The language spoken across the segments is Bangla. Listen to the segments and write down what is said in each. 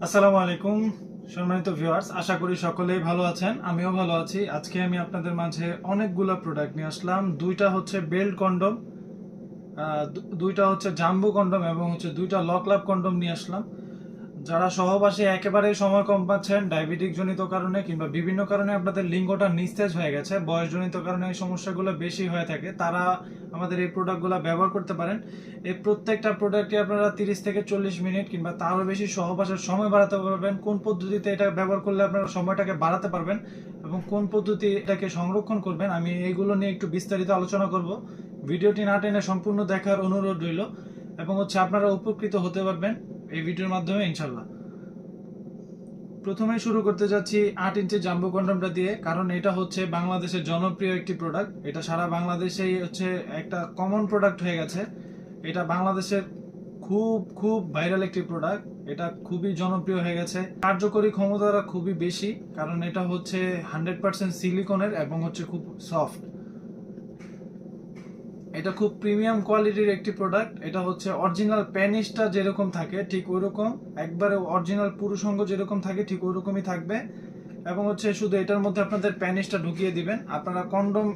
আসসালামু আলাইকুম সম্মানিত ভিউয়ার্স, আশা করি সকলেই ভালো আছেন। আমিও ভালো আছি। আজকে আমি আপনাদের মাঝে অনেকগুলো প্রোডাক্ট নিয়ে আসলাম। দুইটা হচ্ছে বেল্ট কন্ডম, দুইটা হচ্ছে জাম্বু কন্ডম এবং হচ্ছে দুইটা লক লাভ কন্ডম নিয়ে আসলাম। যারা সহবাসে একেবারেই সময় কম পাচ্ছেন ডায়াবেটিক জনিত কারণে কিংবা বিভিন্ন কারণে আপনাদের লিঙ্গটা নিস্তেজ হয়ে গেছে, বয়সজনিত কারণে এই সমস্যাগুলো বেশি হয়ে থাকে, তারা আমাদের এই প্রোডাক্টগুলো ব্যবহার করতে পারেন। এই প্রত্যেকটা প্রোডাক্টে আপনারা 30 থেকে 40 মিনিট কিংবা তারও বেশি সহবাসের সময় বাড়াতে পারবেন। কোন পদ্ধতিতে এটা ব্যবহার করলে আপনারা সময়টাকে বাড়াতে পারবেন এবং কোন পদ্ধতি এটাকে সংরক্ষণ করবেন, আমি এইগুলো নিয়ে একটু বিস্তারিত আলোচনা করব। ভিডিওটি না টেনে সম্পূর্ণ দেখার অনুরোধ রইল এবং হচ্ছে আপনারা উপকৃত হতে পারবেন এই ভিডিওর মাধ্যমে ইনশাল্লাহ। প্রথমে শুরু করতে যাচ্ছি 8 ইঞ্চি জাম্বো কন্ডমটা দিয়ে, কারণ এটা হচ্ছে বাংলাদেশের জনপ্রিয় একটি প্রোডাক্ট। এটা সারা বাংলাদেশেই হচ্ছে একটা কমন প্রোডাক্ট হয়ে গেছে। এটা বাংলাদেশের খুব খুব ভাইরাল একটি প্রোডাক্ট। এটা খুবই জনপ্রিয় হয়ে গেছে। কার্যকরী ক্ষমতাটা খুবই বেশি, কারণ এটা হচ্ছে 100% সিলিকনের এবং হচ্ছে খুব সফট। এটা খুব প্রিমিয়াম কোয়ালিটির একটি প্রোডাক্ট। এটা হচ্ছে অরিজিনাল প্যানিসটা যেরকম থাকে ঠিক ওইরকম, একবারে অরিজিনাল পুরুষঙ্গ যেরকম থাকে ঠিক ওইরকমই থাকবে। এবং হচ্ছে শুধু এটার মধ্যে আপনাদের প্যানিসটা ঢুকিয়ে দিবেন। আপনারা কন্ডম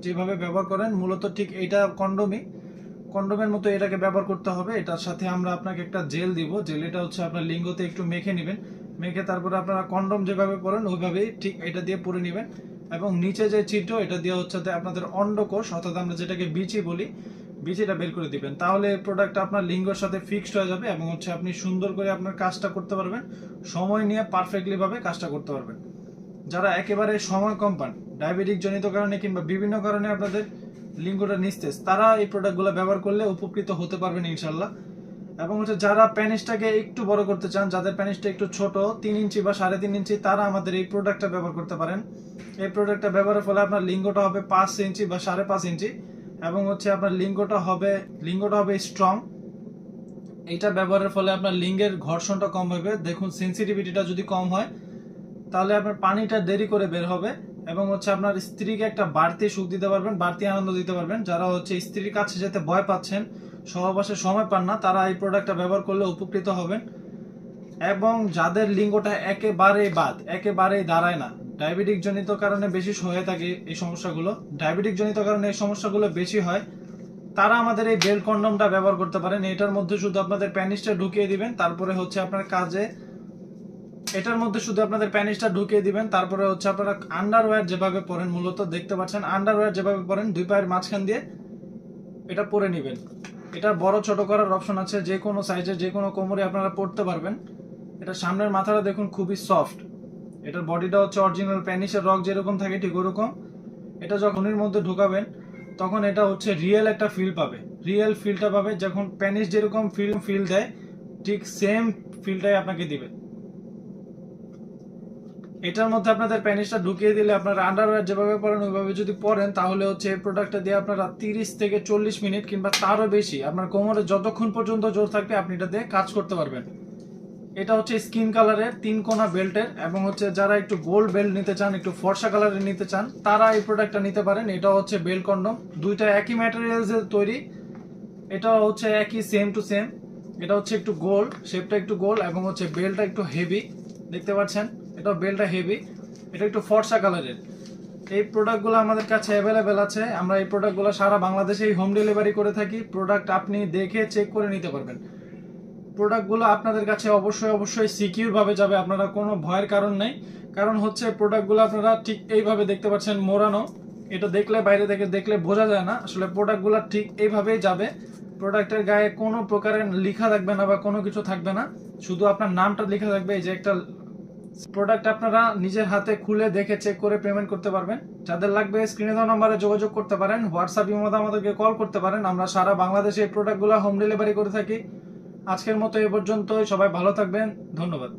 যেভাবে ব্যবহার করেন মূলত ঠিক এইটা কন্ডমের মতো এটাকে ব্যবহার করতে হবে। এটার সাথে আমরা আপনাকে একটা জেল দিব। জেল এটা হচ্ছে আপনার লিঙ্গতে একটু মেখে নেবেন, মেখে তারপরে আপনারা কন্ডম যেভাবে পরেন ওইভাবেই ঠিক এটা দিয়ে পরে নেবেন। এবং নিচে যে চিটো এটা দিয়ে হচ্ছে আপনাদের অন্ডকোষ, অর্থাৎ আমরা যেটাকে বিচি বলি, বিচিটা বের করে দিবেন। তাহলে এই প্রোডাক্টটা আপনার লিঙ্গের সাথে ফিক্সড হয়ে যাবে এবং হচ্ছে আপনি সুন্দর করে আপনার কাজটা করতে পারবেন, সময় নিয়ে পারফেক্টলি ভাবে কাজটা করতে পারবেন। যারা একেবারে সময় কম পান, ডায়াবেটিক জনিত কারণে কিংবা বিভিন্ন কারণে আপনাদের লিঙ্গটা নিস্তেজ, তারা এই প্রোডাক্টগুলো ব্যবহার করলে উপকৃত হতে পারবেন ইনশাল্লাহ। এবং হচ্ছে যারা প্যানিসটাকে একটু বড় করতে চান, যাদের প্যানিসটা একটু ছোট 3 ইঞ্চি বা 3.5 ইঞ্চি, তারা আমাদের এই প্রোডাক্টটা ব্যবহার করতে পারেন। এই প্রোডাক্টটা ব্যবহারের ফলে আপনার লিঙ্গটা হবে 5 ইঞ্চি বা 5.5 ইঞ্চি এবং হচ্ছে আপনার লিঙ্গটা হবে স্ট্রং। এইটা ব্যবহারের ফলে আপনার লিঙ্গের ঘর্ষণটা কম হবে। দেখুন, সেন্সিটিভিটিটা যদি কম হয় তাহলে আপনার পানিটা দেরি করে বের হবে এবং হচ্ছে আপনার স্ত্রীকে একটা বাড়তি সুখ দিতে পারবেন, বাড়তি আনন্দ দিতে পারবেন। যারা হচ্ছে স্ত্রীর কাছে যেতে ভয় পাচ্ছেন, সহবাসে সময় পান না, তারা এই প্রোডাক্টটা ব্যবহার করলে উপকৃত হবেন। এবং যাদের লিঙ্গটা একেবারেই দাঁড়ায় না, ডায়াবেটিক জনিত কারণে বেশি হয়ে থাকে এই সমস্যাগুলো, ডায়াবেটিক জনিত কারণে এই সমস্যাগুলো বেশি হয়, তারা আমাদের এই বেল্ট কন্ডমটা ব্যবহার করতে পারেন। এটার মধ্যে শুধু আপনাদের প্যানিসটা ঢুকিয়ে দিবেন, তারপরে হচ্ছে আপনার কাজে এটার মধ্যে শুধু আপনাদের প্যানিসটা ঢুকিয়ে দিবেন। তারপরে হচ্ছে আপনারা আন্ডারওয়্যার যেভাবে পরেন, মূলত দেখতে পাচ্ছেন আন্ডারওয়্যার যেভাবে পরেন, দুই পায়ের মাঝখান দিয়ে এটা পরে নেবেন। এটা বড় ছোট করার অপশন আছে, যে কোনো সাইজে যে কোনো কোমরে আপনারা পরতে পারবেন। এটা সামনের মাথাটা দেখুন খুবই সফট। এটার বডিটা হচ্ছে অরিজিনাল প্যানিসের রক যেরকম থাকে ঠিক ওরকম। এটা যখন এর মধ্যে ঢুকাবেন তখন এটা হচ্ছে রিয়েল একটা ফিল পাবে, রিয়েল ফিলটা পাবে। যখন প্যানিস যেরকম ফিল দেয় ঠিক সেম ফিলটাই আপনাকে দিবে। এটার মধ্যে আপনাদের প্যানিসটা ঢুকিয়ে দিলে আপনারা আন্ডারওয়্যার যেভাবে পরেন ওইভাবে যদি পরেন, তাহলে হচ্ছে এই প্রোডাক্টটা দিয়ে আপনারা 30 থেকে 40 মিনিট কিংবা তারও বেশি আপনার কোমরে যতক্ষণ পর্যন্ত জোর থাকবে আপনি এটা দিয়ে কাজ করতে পারবেন। এটা হচ্ছে স্কিন কালারের 3 কোনা বেল্টের এবং হচ্ছে যারা একটু গোল্ড বেল্ট নিতে চান, একটু ফর্সা কালারের নিতে চান, তারা এই প্রোডাক্টটা নিতে পারেন। এটা হচ্ছে বেল্ট কন্ডম, দুইটা একই ম্যাটেরিয়ালসের তৈরি। এটা হচ্ছে একই সেম টু সেম। এটা হচ্ছে একটু গোল, শেপটা একটু গোল এবং হচ্ছে বেল্টটা একটু হেভি, দেখতে পাচ্ছেন এটা বেল্টটা হেভি। এটা একটু ফর্সা কালারের। এই প্রোডাক্টগুলো আমাদের কাছে অ্যাভেলেবেল আছে। আমরা এই প্রোডাক্টগুলো সারা বাংলাদেশেই হোম ডেলিভারি করে থাকি। প্রোডাক্ট আপনি দেখে চেক করে নিতে পারবেন। প্রোডাক্টগুলো আপনাদের কাছে অবশ্যই সিকিউর ভাবে যাবে, আপনারা কোনো ভয়ের কারণ নেই। কারণ হচ্ছে প্রোডাক্টগুলো আপনারা ঠিক এইভাবে দেখতে পাচ্ছেন মোড়ানো। এটা দেখলে, বাইরে থেকে দেখলে বোঝা যায় না, আসলে প্রোডাক্টগুলো ঠিক এইভাবেই যাবে। প্রোডাক্টের গায়ে কোনো প্রকারের লেখা থাকবে না বা কোনো কিছু থাকবে না, শুধু আপনার নামটা লেখা থাকবে। এই যে একটা প্রোডাক্ট আপনারা নিজের হাতে খুলে দেখে চেক করে পেমেন্ট করতে পারবেন। যাদের লাগবে স্ক্রিনে দেওয়া নম্বরে যোগাযোগ করতে পারেন, হোয়াটসঅ্যাপ ইমোতে আমাদেরকে কল করতে পারেন। আমরা সারা বাংলাদেশে এই প্রোডাক্টগুলো হোম ডেলিভারি করে থাকি। আজকের মতো এ পর্যন্তই। সবাই ভালো থাকবেন, ধন্যবাদ।